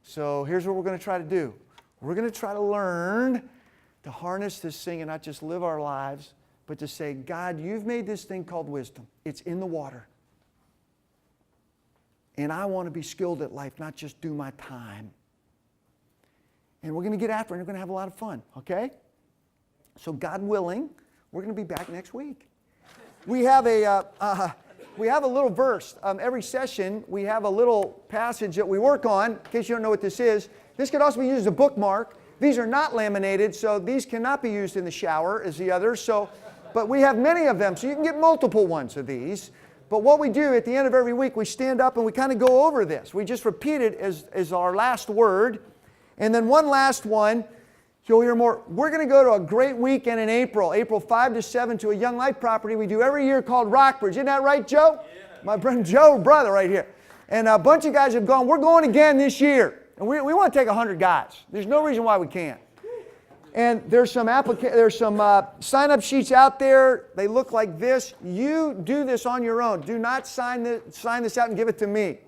So here's what we're going to try to do. We're going to try to learn to harness this thing and not just live our lives, but to say, God, you've made this thing called wisdom. It's in the water. And I want to be skilled at life, not just do my time. And we're going to get after it, and we're going to have a lot of fun, okay? So God willing, we're going to be back next week. We have a little verse. Every session, we have a little passage that we work on, in case you don't know what this is. This could also be used as a bookmark. These are not laminated, so these cannot be used in the shower as the others. But we have many of them, so you can get multiple ones of these. But what we do at the end of every week, we stand up and we kind of go over this. We just repeat it as our last word. And then one last one, you'll hear more. We're going to go to a great weekend in April 5 to 7, to a Young Life property we do every year called Rockbridge. Isn't that right, Joe? Yeah. My friend Joe, brother right here. And a bunch of guys have gone. We're going again this year. And we want to take 100 guys. There's no reason why we can't. And there's some sign-up sheets out there. They look like this. You do this on your own. Do not sign this out and give it to me.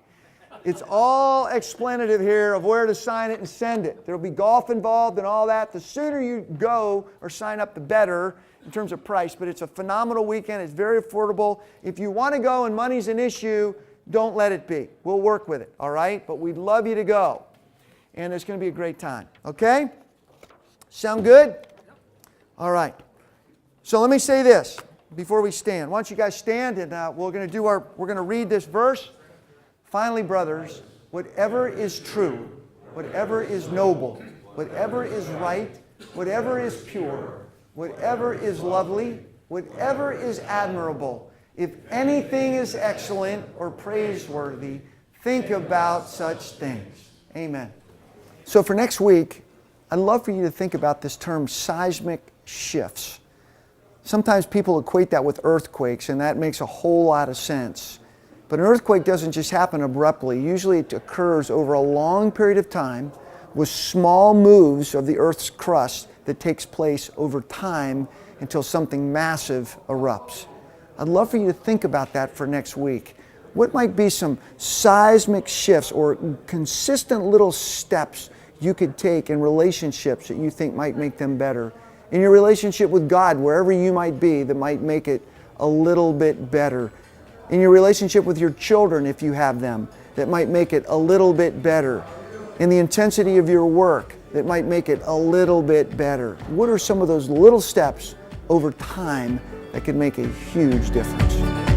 It's all explanative here of where to sign it and send it. There will be golf involved and all that. The sooner you go or sign up, the better in terms of price. But it's a phenomenal weekend. It's very affordable. If you want to go and money's an issue, don't let it be. We'll work with it, all right? But we'd love you to go. And it's going to be a great time, okay? Sound good? All right. So let me say this before we stand. Why don't you guys stand, and we're going to read this verse. Finally, brothers, whatever is true, whatever is noble, whatever is right, whatever is pure, whatever is lovely, whatever is admirable, If anything is excellent or praiseworthy, think about such things. Amen. So for next week, I'd love for you to think about this term seismic shifts. Sometimes people equate that with earthquakes, and that makes a whole lot of sense. But an earthquake doesn't just happen abruptly. Usually it occurs over a long period of time with small moves of the Earth's crust that takes place over time until something massive erupts. I'd love for you to think about that for next week. What might be some seismic shifts or consistent little steps you could take in relationships that you think might make them better? In your relationship with God, wherever you might be, that might make it a little bit better. In your relationship with your children, if you have them, that might make it a little bit better. In the intensity of your work, that might make it a little bit better. What are some of those little steps over time that could make a huge difference?